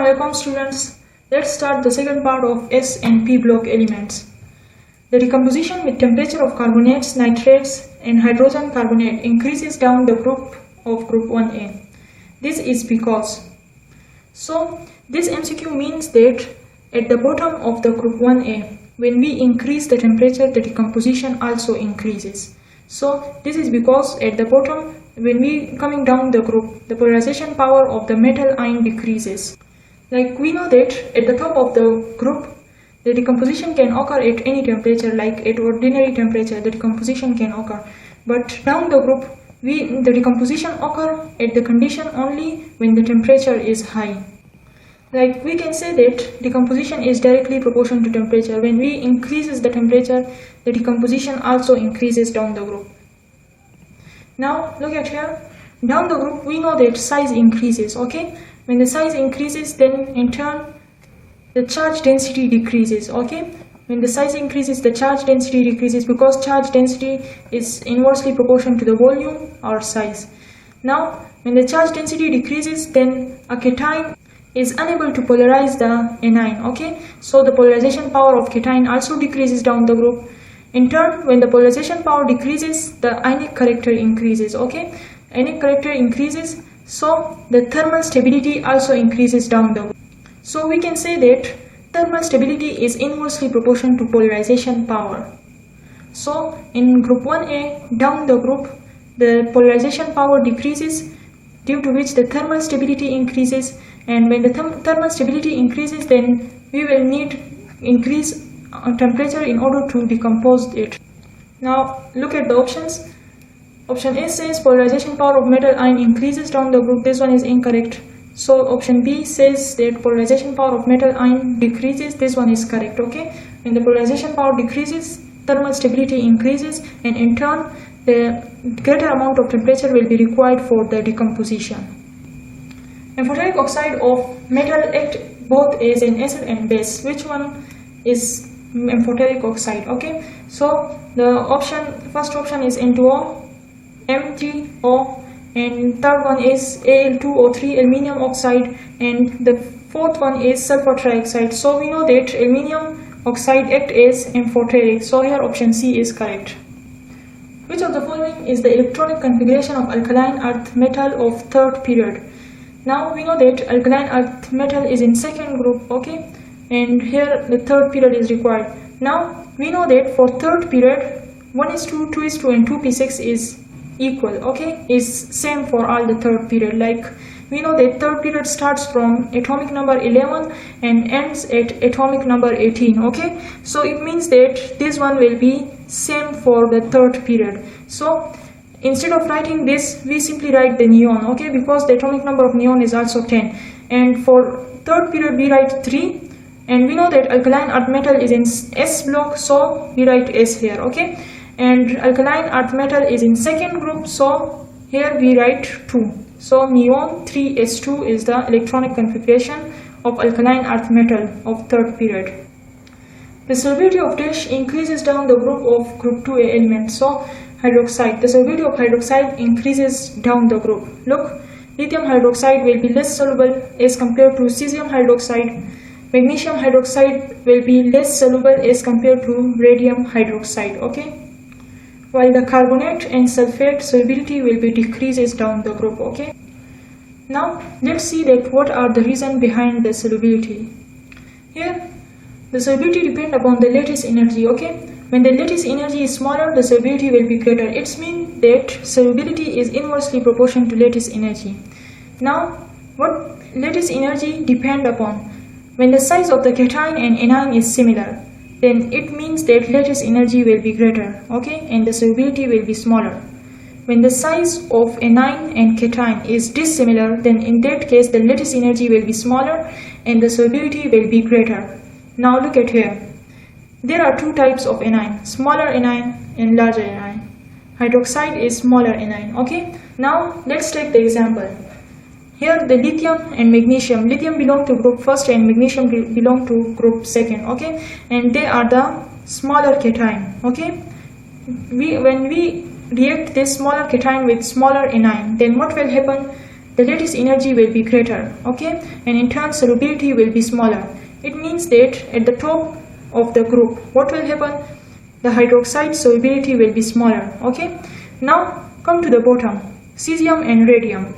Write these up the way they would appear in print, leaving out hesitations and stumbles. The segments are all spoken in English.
welcome students. Let's start the second part of S and P block elements. The decomposition with temperature of carbonates, nitrates and hydrogen carbonate increases down the group of group 1A. This is because. So this MCQ means that at the bottom of the group 1A, when we increase the temperature, the decomposition also increases. So this is because at the bottom, when we coming down the group, the polarization power of the metal ion decreases. Like we know that at the top of the group, the decomposition can occur at any temperature, like at ordinary temperature, the decomposition can occur. But down the group, the decomposition occur at the condition only when the temperature is high. Like we can say that decomposition is directly proportional to temperature. When we increases the temperature, the decomposition also increases down the group. Now look at here. Down the group, we know that size increases. Okay, when the size increases, then in turn the charge density decreases. Okay, when the size increases, the charge density decreases because charge density is inversely proportional to the volume or size. Now when the charge density decreases, then a cation is unable to polarize the anion. Okay, so the polarization power of cation also decreases down the group. In turn, when the polarization power decreases, the ionic character increases. Okay, ionic character increases, so the thermal stability also increases down the group. So we can say that thermal stability is inversely proportional to polarization power. So in group 1A, down the group, the polarization power decreases, due to which the thermal stability increases, and when the thermal stability increases, then we will need increase temperature in order to decompose it. Now look at the options. Option A says polarization power of metal ion increases down the group. This one is incorrect. So option B says that polarization power of metal ion decreases. This one is correct. Okay, when the polarization power decreases, thermal stability increases, and in turn the greater amount of temperature will be required for the decomposition. Amphoteric oxide of metal act both as an acid and base. Which one is amphoteric oxide? Okay, so the first option is N2O, M3O, and third one is Al2O3, aluminium oxide, and the fourth one is sulfur trioxide. So we know that aluminium oxide act as amphoteric, so here option C is correct. Which of the following is the electronic configuration of alkaline earth metal of third period? Now we know that alkaline earth metal is in second group. Okay, and here the third period is required. Now we know that for third period 1:2, 2:2 and 2p6 is equal. Okay, is same for all the third period. Like we know that third period starts from atomic number 11 and ends at atomic number 18. Okay, so it means that this one will be same for the third period. So instead of writing this, we simply write the neon. Okay, because the atomic number of neon is also 10, and for third period we write 3, and we know that alkaline earth metal is in S block, so we write S here. Okay, and alkaline earth metal is in second group, so here we write 2. So neon 3s2 is the electronic configuration of alkaline earth metal of third period. The solubility of dash increases down the group of group 2A elements. So hydroxide, the solubility of hydroxide increases down the group. Look, lithium hydroxide will be less soluble as compared to cesium hydroxide. Magnesium hydroxide will be less soluble as compared to radium hydroxide. Okay, while the carbonate and sulfate solubility will be decreases down the group. Okay, now let's see that what are the reasons behind the solubility. Here the solubility depends upon the lattice energy. Okay, when the lattice energy is smaller, the solubility will be greater. It means that solubility is inversely proportional to lattice energy. Now what lattice energy depend upon? When the size of the cation and anion is similar, then it means that lattice energy will be greater. Okay, and the solubility will be smaller. When the size of anion and cation is dissimilar, then in that case the lattice energy will be smaller and the solubility will be greater. Now look at here. There are two types of anion, smaller anion and larger anion. Hydroxide is smaller anion. Okay, now let's take the example. Here the lithium and magnesium, lithium belong to group first and magnesium belong to group second. Okay, and they are the smaller cation. Okay, when we react this smaller cation with smaller anion, then what will happen? the lattice energy will be greater, okay, and in turn solubility will be smaller. It means that at the top of the group, what will happen? The hydroxide solubility will be smaller, okay. Now come to the bottom, cesium and radium.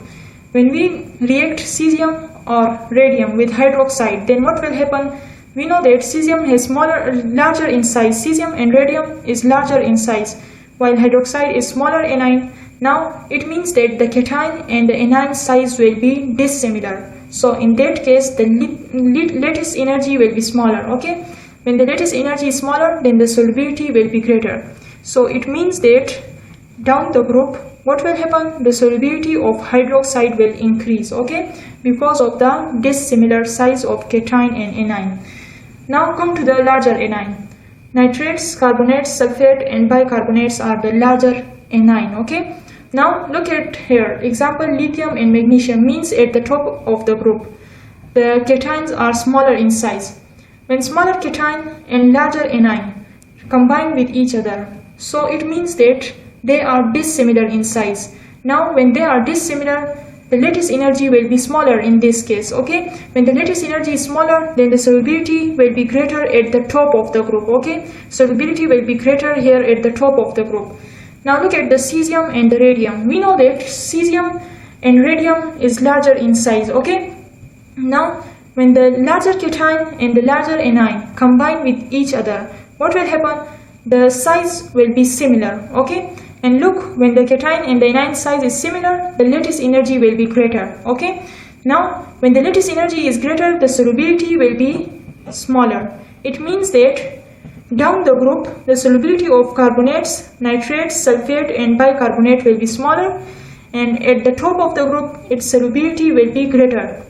When we react cesium or radium with hydroxide, then what will happen? We know that cesium has larger in size. Cesium and radium is larger in size, while hydroxide is smaller anion. Now it means that the cation and the anion size will be dissimilar. So in that case, the lattice energy will be smaller, okay. When the lattice energy is smaller, then the solubility will be greater. So it means that down the group, what will happen? The solubility of hydroxide will increase, okay, because of the dissimilar size of cation and anion. Now come to the larger anion. Nitrates, carbonates, sulfate and bicarbonates are the larger anion, okay. Now look at here, example lithium and magnesium means at the top of the group, the cations are smaller in size. When smaller cation and larger anion combine with each other, so it means that they are dissimilar in size. Now when they are dissimilar, the lattice energy will be smaller in this case, okay. When the lattice energy is smaller, then the solubility will be greater at the top of the group, okay. Solubility will be greater here at the top of the group. Now look at the cesium and the radium. We know that cesium and radium is larger in size, okay. Now when the larger cation and the larger anion combine with each other, what will happen? The size will be similar, okay. And look, when the cation and the anion size is similar, the lattice energy will be greater, okay. Now when the lattice energy is greater, the solubility will be smaller. It means that down the group, the solubility of carbonates, nitrates, sulfate and bicarbonate will be smaller, and at the top of the group, its solubility will be greater.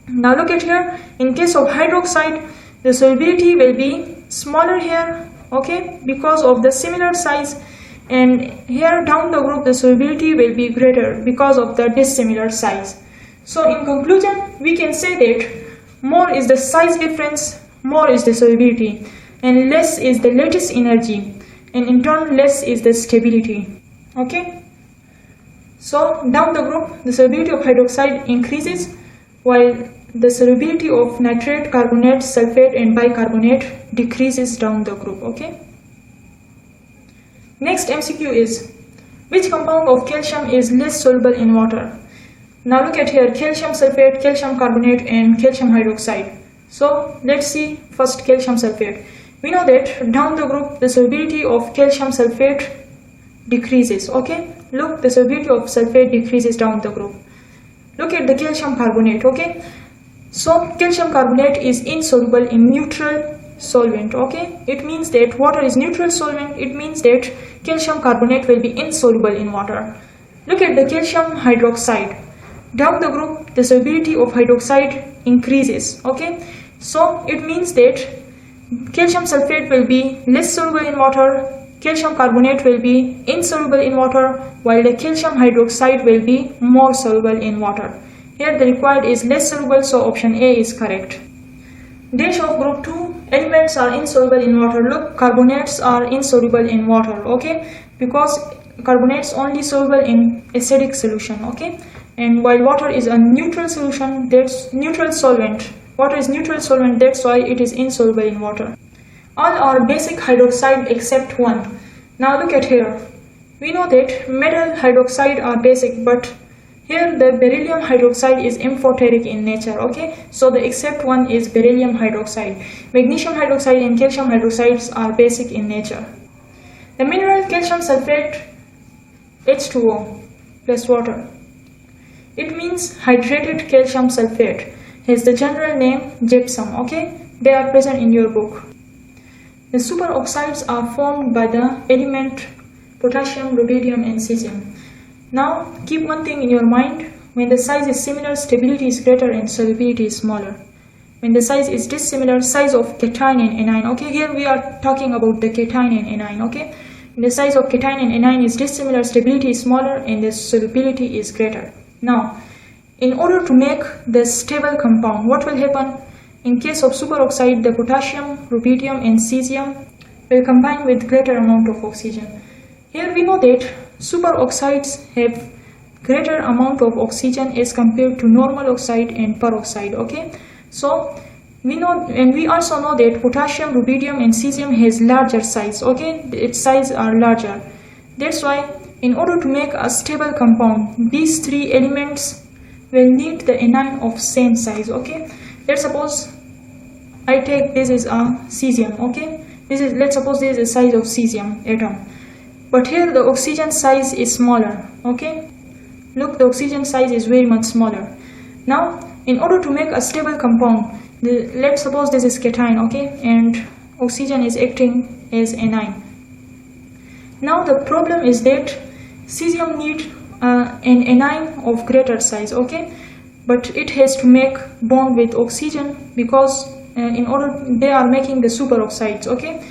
Now look at here, in case of hydroxide, the solubility will be smaller here, okay, because of the similar size, and here down the group the solubility will be greater because of the dissimilar size. So in conclusion, we can say that more is the size difference, more is the solubility, and less is the lattice energy, and in turn less is the stability, okay. So down the group, the solubility of hydroxide increases, while the solubility of nitrate, carbonate, sulfate and bicarbonate decreases down the group, okay. Next MCQ is, which compound of calcium is less soluble in water? Now look at here, calcium sulfate, calcium carbonate and calcium hydroxide. So let's see first calcium sulfate. We know that down the group the solubility of calcium sulfate decreases, okay. Look, the solubility of sulfate decreases down the group. Look at the calcium carbonate, okay. So calcium carbonate is insoluble in neutral solvent, okay. It means that water is neutral solvent. It means that calcium carbonate will be insoluble in water. Look at the calcium hydroxide. Down the group the solubility of hydroxide increases, okay. So it means that calcium sulfate will be less soluble in water, calcium carbonate will be insoluble in water, while the calcium hydroxide will be more soluble in water. Here the required is less soluble, so option A is correct. Dash of group 2, elements are insoluble in water. Look, carbonates are insoluble in water, okay, because carbonates only soluble in acidic solution, okay, and while water is a neutral solution, that's neutral solvent. Water is neutral solvent, that's why it is insoluble in water. All are basic hydroxide except one. Now look at here. We know that metal hydroxide are basic, but here the beryllium hydroxide is amphoteric in nature, okay. So the except one is beryllium hydroxide. Magnesium hydroxide and calcium hydroxides are basic in nature. The mineral calcium sulfate H2O plus water. It means hydrated calcium sulfate. Has the general name gypsum, okay. They are present in your book. The superoxides are formed by the element potassium, rubidium and cesium. Now keep one thing in your mind, when the size is similar, stability is greater and solubility is smaller. When the size is dissimilar, size of cation and anion, okay, here we are talking about the cation and anion, okay. When the size of cation and anion is dissimilar, stability is smaller and the solubility is greater. Now, in order to make the stable compound, what will happen? In case of superoxide, the potassium, rubidium and cesium will combine with greater amount of oxygen. Here we know that superoxides have greater amount of oxygen as compared to normal oxide and peroxide. Okay, so we know, and we also know that potassium, rubidium and cesium has larger size. Okay, its size are larger. That's why in order to make a stable compound, these three elements will need the anion of same size. Okay, let's suppose I take this is a cesium. Okay, let's suppose this is the size of cesium atom, but here the oxygen size is smaller. Okay, look, the oxygen size is very much smaller. Now in order to make a stable compound, let's suppose this is cation. Okay, and oxygen is acting as anion. Now the problem is that cesium needs an anion of greater size. Okay, but it has to make bond with oxygen because in order they are making the superoxides. Okay,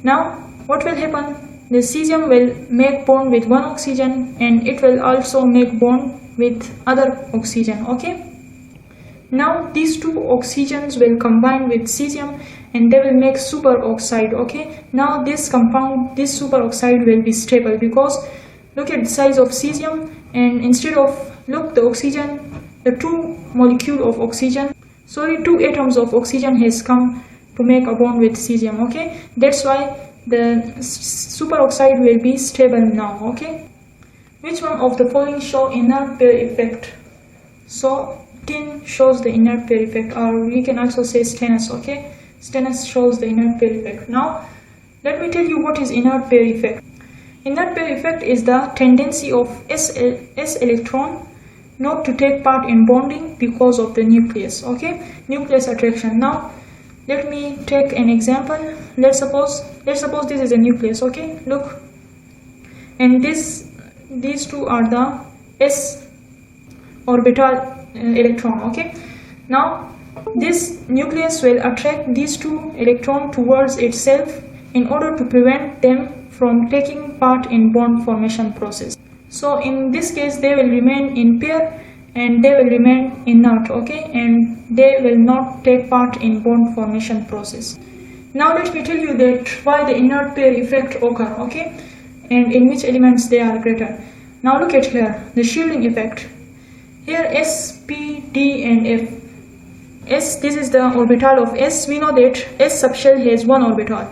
now what will happen? The cesium will make bond with one oxygen and it will also make bond with other oxygen. Okay, now these two oxygens will combine with cesium and they will make superoxide. Okay, now this compound, this superoxide will be stable because look at the size of cesium, and instead of, look, the oxygen, the two atoms of oxygen has come to make a bond with cesium. Okay, that's why the superoxide will be stable now. Okay, which one of the following show inert pair effect? So tin shows the inert pair effect, or we can also say stannous. Okay, stannous shows the inert pair effect. Now let me tell you what is inert pair effect. Inert pair effect is the tendency of S electron not to take part in bonding because of the nucleus. Okay, nucleus attraction. Now let me take an example. Let's suppose this is a nucleus. Okay, look, and these two are the s orbital electron. Okay, now this nucleus will attract these two electrons towards itself in order to prevent them from taking part in bond formation process. So in this case they will remain in pair and they will remain inert. Okay, and they will not take part in bond formation process. Now let me tell you that why the inert pair effect occur. Okay, and in which elements they are greater. Now look at here, the shielding effect. Here S, P, D and F. S, this is the orbital of S. We know that S subshell has one orbital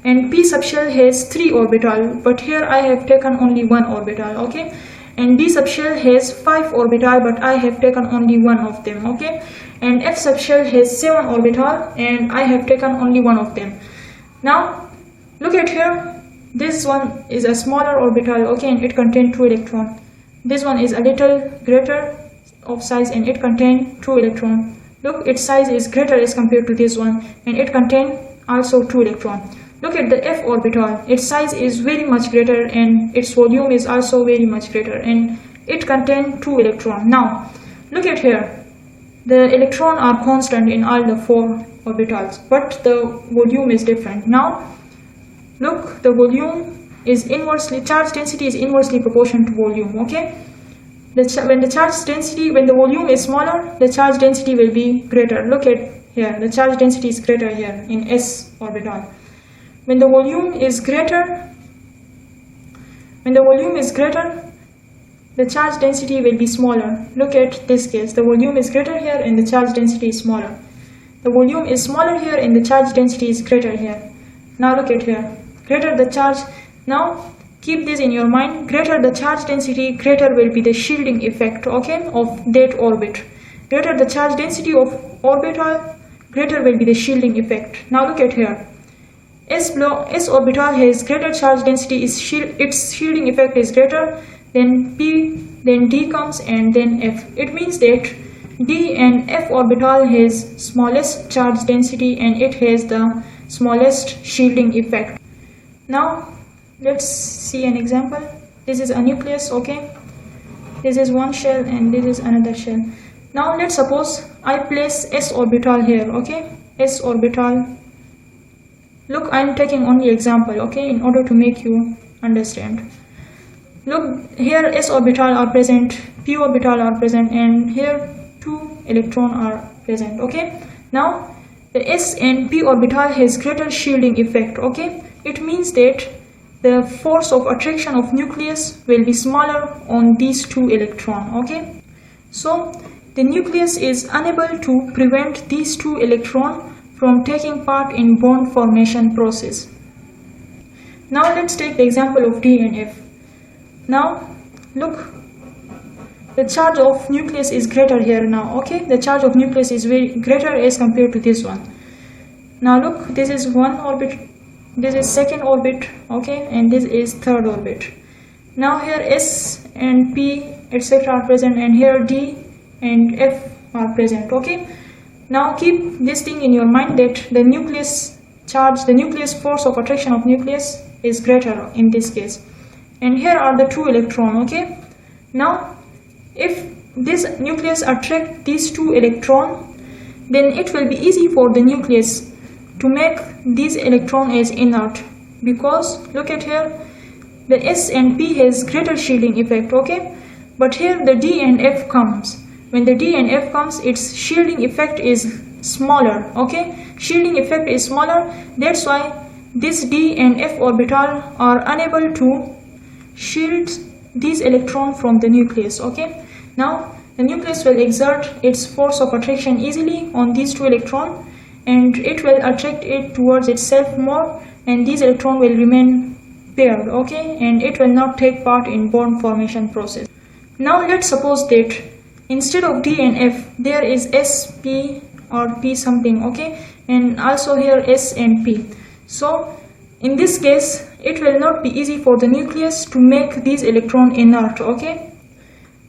and P subshell has 3 orbital, but here I have taken only 1 orbital. Okay, and D subshell has 5 orbital, but I have taken only 1 of them. Okay, and F subshell has 7 orbital and I have taken only 1 of them. Now look at here, this one is a smaller orbital. Okay, and it contains 2 electrons. This one is a little greater of size and it contains 2 electrons. Look, its size is greater as compared to this one and it contains also 2 electrons. Look at the F orbital, its size is very much greater and its volume is also very much greater and it contains 2 electrons. Now look at here, the electrons are constant in all the 4 orbitals, but the volume is different. Now look, the volume is inversely, charge density is inversely proportional to volume. Okay, when the volume is smaller, the charge density will be greater. Look at here, the charge density is greater here in S orbital. When the volume is greater, the charge density will be smaller. Look at this case, the volume is greater here and the charge density is smaller. The volume is smaller here and the charge density is greater here. Now look at here, greater the charge. Now keep this in your mind, greater the charge density, greater will be the shielding effect. Okay, of that orbit. Greater the charge density of orbital, greater will be the shielding effect. Now look at here, S orbital has greater charge density, its shielding effect is greater, then P, then D comes and then F. It means that D and F orbital has smallest charge density and it has the smallest shielding effect. Now let's see an example. This is a nucleus. Okay, this is one shell and this is another shell. Now let's suppose I place S orbital here. Okay, S orbital. Look, I'm taking only example. Okay, in order to make you understand. Look here, S orbital are present, P orbital are present, and here 2 electrons are present. Okay, now the S and P orbital has greater shielding effect. Okay, it means that the force of attraction of nucleus will be smaller on these two electrons. Okay, so the nucleus is unable to prevent these two electrons from taking part in bond formation process. Now let's take the example of D and F. Now look, the charge of nucleus is greater here now. Okay, the charge of nucleus is very greater as compared to this one. Now look, this is one orbit, this is second orbit, okay, and this is third orbit. Now here S and P etc. are present, and here D and F are present. Okay, now keep this thing in your mind that the nucleus charge, the nucleus force of attraction of nucleus is greater in this case, and here are the two electrons. Okay, now if this nucleus attract these two electrons, then it will be easy for the nucleus to make these electrons as inert, because look at here, the S and P has greater shielding effect. Okay, but here the D and F comes. When the D and F comes, its shielding effect is smaller. Okay, shielding effect is smaller. That's why this D and F orbital are unable to shield these electrons from the nucleus. Okay, now the nucleus will exert its force of attraction easily on these two electrons, and it will attract it towards itself more, and these electrons will remain paired. Okay, and it will not take part in bond formation process. Now let's suppose that instead of D and F there is S, P or P something. Okay, and also here S and P. So in this case it will not be easy for the nucleus to make these electrons inert. Okay,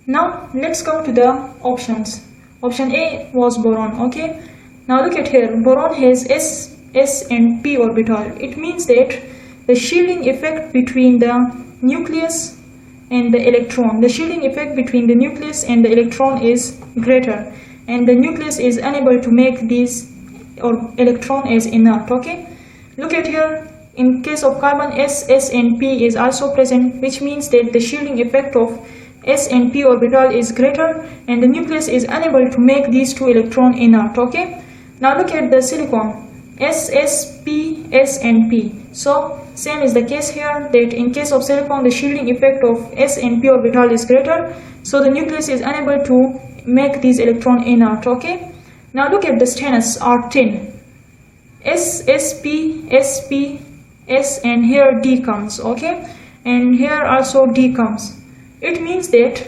now let's come to the options. Option A was boron. Okay, now look at here, boron has S and P orbital. It means that the shielding effect between the nucleus and the electron, the shielding effect between the nucleus and the electron is greater, and the nucleus is unable to make these or electron as inert. Okay, look at here, in case of carbon S and P is also present, which means that the shielding effect of S and P orbital is greater, and the nucleus is unable to make these two electrons inert. Okay, now look at the silicon, S, P, S and P. So same is the case here, that in case of silicon the shielding effect of S and P orbital is greater, so the nucleus is unable to make these electrons inert. Okay, now look at the stannous R10, S, P, S, and here D comes. Okay, and here also D comes. It means that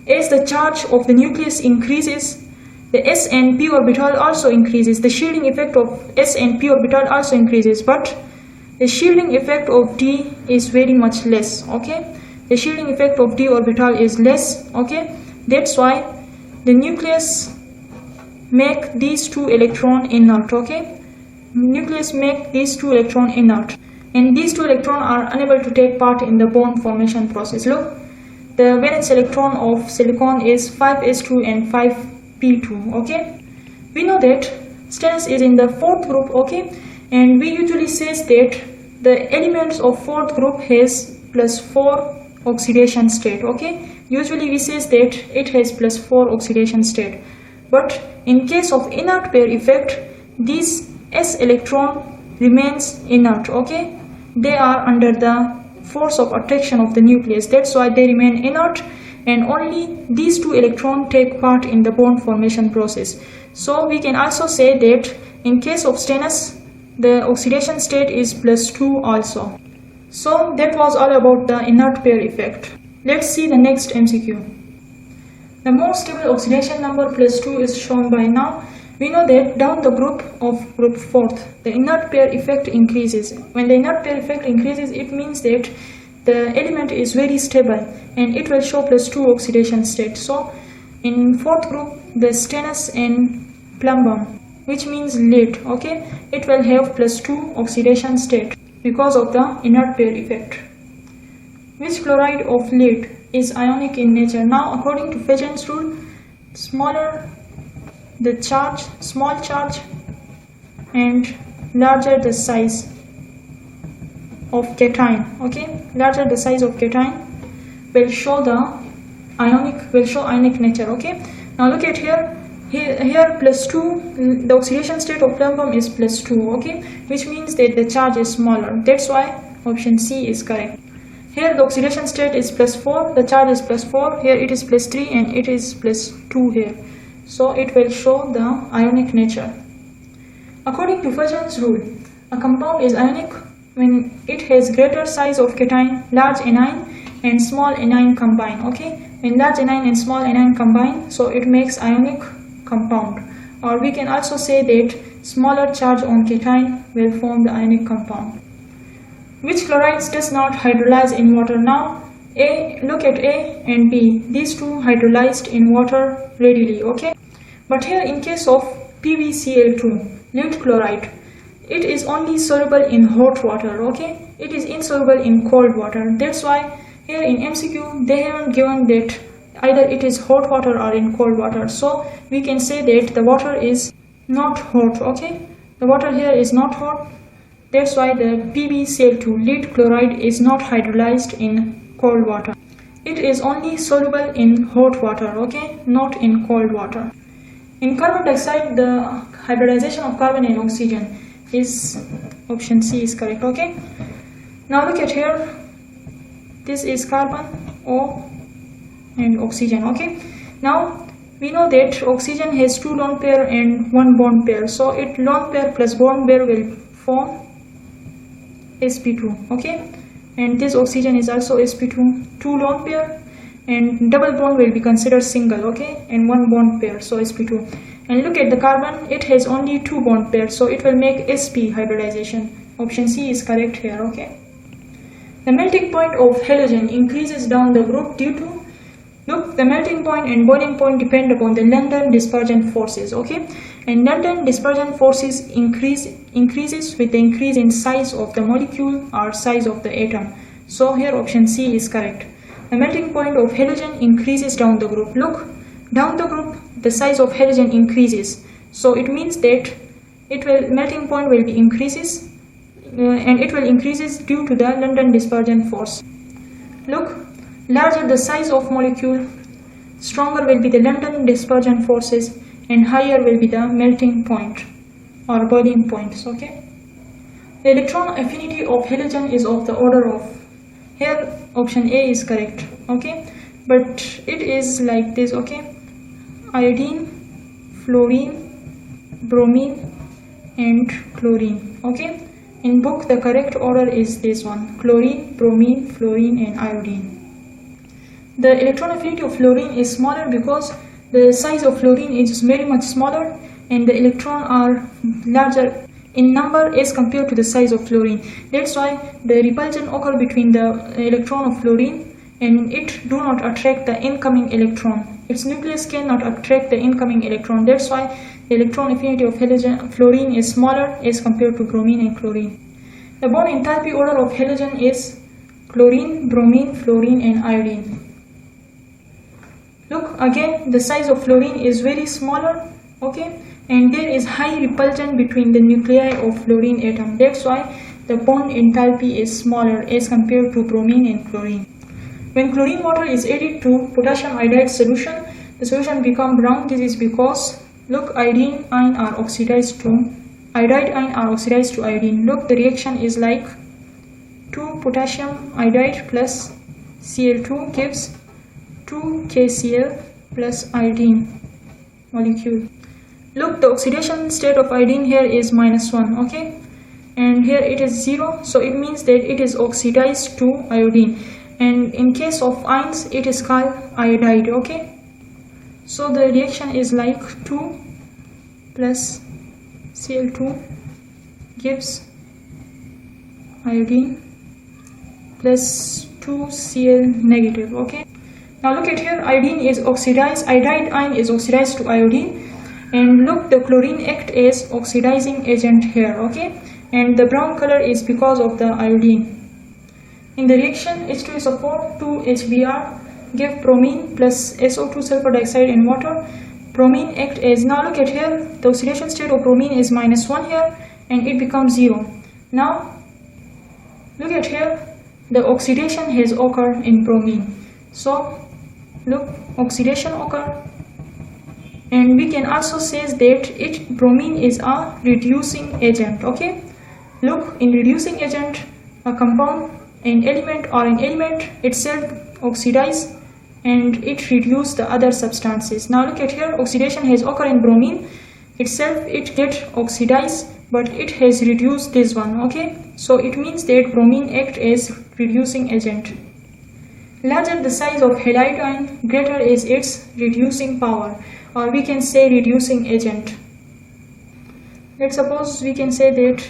as the charge of the nucleus increases, the S and P orbital also increases, the shielding effect of S and P orbital also increases, but the shielding effect of D is very much less. Okay, the shielding effect of D orbital is less. Okay, that's why the nucleus make these two electrons inert. Okay, nucleus make these two electrons inert, and these two electrons are unable to take part in the bond formation process. Look, the valence electron of silicon is 5s2 and 5p2. Okay, we know that stannous is in the fourth group. Okay, and we usually says that the elements of fourth group has +4 oxidation state. Okay, usually we says that it has +4 oxidation state, but in case of inert pair effect, this S electron remains inert. Okay, they are under the force of attraction of the nucleus, that's why they remain inert, and only these two electrons take part in the bond formation process. So we can also say that in case of stannous the oxidation state is +2 also. So that was all about the inert pair effect. Let's see the next MCQ. The most stable oxidation number +2 is shown by now. We know that down the group of group 4th, the inert pair effect increases. When the inert pair effect increases, it means that the element is very stable and it will show +2 oxidation state. So in 4th group, the stannous and plumbum, which means lead, okay, it will have +2 oxidation state because of the inert pair effect. Which chloride of lead is ionic in nature? Now according to Fagens's rule, smaller the charge, small charge, and larger the size of cation, okay, larger the size of cation will show the ionic nature. Okay, now look at here +2, the oxidation state of plumbum is +2, okay, which means that the charge is smaller. That's why Option C is correct. Here the oxidation state is +4, the charge is +4, here it is +3 and it is +2 here. So it will show the ionic nature. According to Fajans rule, a compound is ionic when it has greater size of cation, large anion and small anion combine. Okay, when large anion and small anion combine, so it makes ionic compound. Or we can also say that smaller charge on cation will form the ionic compound. Which chlorides does not hydrolyze in water? Now, look at A and B. These two hydrolyzed in water readily, okay? But here in case of PbCl2, lead chloride, it is only soluble in hot water, okay? It is insoluble in cold water. That's why here in MCQ, they haven't given that either it is hot water or in cold water. So we can say that the water is not hot, okay? The water here is not hot. That's why the PbCl2 lead chloride is not hydrolyzed in cold water. It is only soluble in hot water, okay, not in cold water. In carbon dioxide, the hybridization of carbon and oxygen is option C is correct, okay. Now look at here. This is carbon, O and oxygen, okay. Now we know that oxygen has 2 lone pair and 1 bond pair. So it lone pair plus bond pair will form sp2, okay, and this oxygen is also sp2, 2 lone pair and double bond will be considered single, okay, and 1 bond pair, so sp2. And look at the carbon, it has only 2 bond pairs, so it will make sp hybridization. Option C is correct here, okay. The melting point of halogen increases down the group due to, look, the melting point and boiling point depend upon the London dispersion forces, okay, and London dispersion forces increases with the increase in size of the molecule or size of the atom. So here option C is correct. The melting point of halogen increases down the group. Look, down the group the size of halogen increases, so it means that melting point will be increases and it will increases due to the London dispersion force. Look, larger the size of molecule, stronger will be the London dispersion forces and higher will be the melting point or boiling points, okay. The electron affinity of halogen is of the order of, here option A is correct, okay, but it is like this, okay, iodine, fluorine, bromine and chlorine, okay. In book the correct order is this one: chlorine, bromine, fluorine and iodine. The electron affinity of fluorine is smaller because the size of fluorine is very much smaller and the electrons are larger in number as compared to the size of fluorine. That's why the repulsion occurs between the electron of fluorine and it do not attract the incoming electron. Its nucleus cannot attract the incoming electron. That's why the electron affinity of fluorine is smaller as compared to bromine and chlorine. The bond enthalpy order of halogen is chlorine, bromine, fluorine and iodine. Look, again the size of fluorine is very smaller, okay, and there is high repulsion between the nuclei of fluorine atom. That's why the bond enthalpy is smaller as compared to bromine and chlorine. When chlorine water is added to potassium iodide solution, the solution becomes brown. This is because, look, iodide ion are oxidized to iodine. Look, the reaction is like 2 potassium iodide plus Cl2 gives 2 KCl plus iodine molecule. Look, the oxidation state of iodine here is -1, okay, and here it is 0, so it means that it is oxidized to iodine, and in case of ions it is called iodide, okay. So the reaction is like 2 plus Cl2 gives iodine plus 2Cl negative, okay. Now look at here, iodine is oxidized, iodide ion is oxidized to iodine, and look, the chlorine act as oxidizing agent here, okay, and the brown color is because of the iodine. In the reaction H2SO4 to HBr give bromine plus SO2 sulfur dioxide and water. Bromine act as, now look at here, the oxidation state of bromine is -1 here and it becomes 0. Now look at here, the oxidation has occurred in bromine. So look, oxidation occur, and we can also say that bromine is a reducing agent, okay. Look, in reducing agent a compound, an element itself oxidize and it reduce the other substances. Now look at here, oxidation has occurred in bromine itself, it get oxidized but it has reduced this one. Okay, so it means that bromine act as reducing agent. Larger the size of halide ion, greater is its reducing power, or we can say reducing agent. Let's suppose we can say that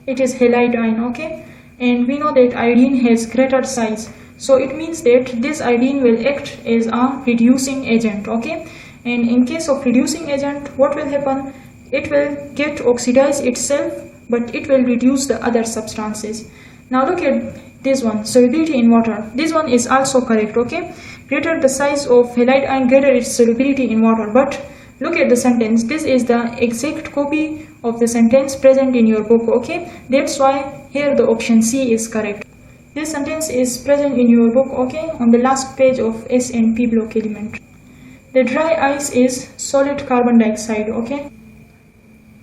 it is halide ion, okay, and we know that iodine has greater size, so it means that this iodine will act as a reducing agent. Okay, and in case of reducing agent, what will happen? It will get oxidized itself but it will reduce the other substances. Now look at this one, solubility in water. This one is also correct. Okay, greater the size of halide ion, greater its solubility in water. But look at the sentence, this is the exact copy of the sentence present in your book. Okay, that's why here the option C is correct. This sentence is present in your book, okay, on the last page of S and P block element. The dry ice is solid carbon dioxide. Okay,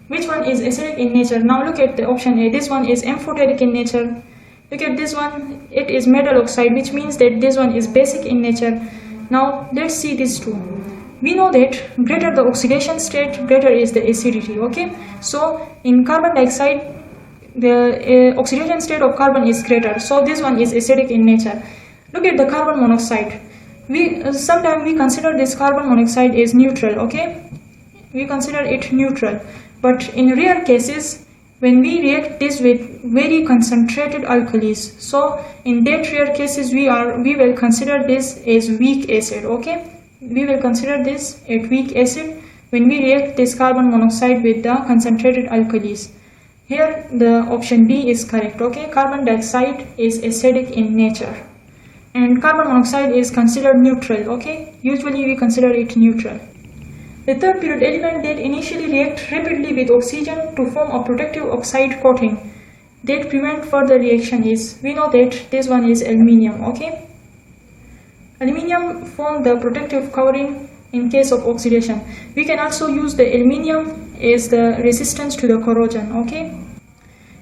which one is acidic in nature? Now look at the option A, this one is amphoteric in nature. Look at this one, it is metal oxide, which means that this one is basic in nature. Now let's see these two. We know that greater the oxidation state, greater is the acidity. Okay, so in carbon dioxide the oxidation state of carbon is greater, so this one is acidic in nature. Look at the carbon monoxide. Sometimes we consider this carbon monoxide as neutral. Okay, we consider it neutral, but in rare cases when we react this with very concentrated alkalis, so in that rare cases we will consider this as weak acid. Okay, we will consider this as weak acid when we react this carbon monoxide with the concentrated alkalis. Here the option B is correct. Okay, carbon dioxide is acidic in nature and carbon monoxide is considered neutral. Okay, usually we consider it neutral. The third period element that initially react rapidly with oxygen to form a protective oxide coating that prevent further reaction is, we know that this one is aluminium. Okay, aluminium form the protective covering in case of oxidation. We can also use the aluminium as the resistance to the corrosion. Okay,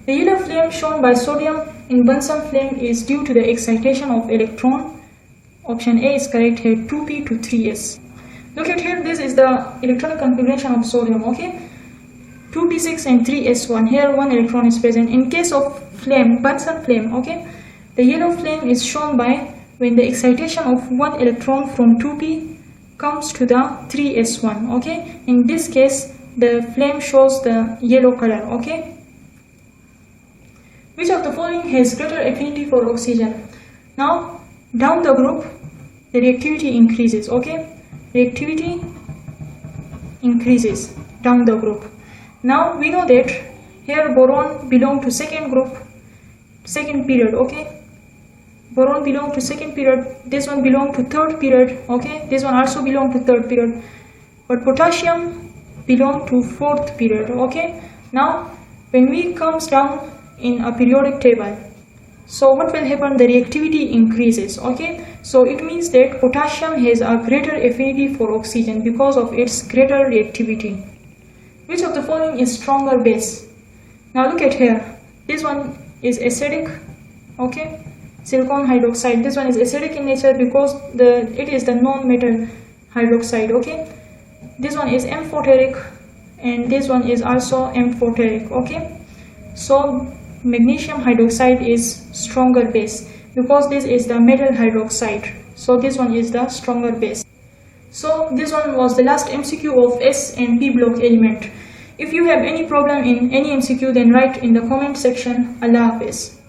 the yellow flame shown by sodium in Bunsen flame is due to the excitation of electron. Option A is correct here, 2p to 3s. Look at here, this is the electronic configuration of sodium. Okay, 2p6 and 3s1. Here one electron is present. In case of flame, Bunsen flame, okay, the yellow flame is shown by when the excitation of one electron from 2p comes to the 3s1. Okay, in this case the flame shows the yellow color. Okay, which of the following has greater affinity for oxygen? Now down the group the reactivity increases. Okay, reactivity increases down the group. Now we know that here boron belong to second group, second period. Okay, boron belong to second period, this one belong to third period. Okay, this one also belong to third period, but potassium belong to fourth period. Okay, now when we comes down in a periodic table, so what will happen? The reactivity increases. Okay, so it means that potassium has a greater affinity for oxygen because of its greater reactivity. Which of the following is stronger base? Now look at here, this one is acidic. Okay, silicon hydroxide, this one is acidic in nature because it is the non-metal hydroxide. Okay, this one is amphoteric and this one is also amphoteric. Okay, so magnesium hydroxide is stronger base because this is the metal hydroxide, so this one is the stronger base. So this one was the last MCQ of S and P block element. If you have any problem in any MCQ, then write in the comment section. Allah Hafiz.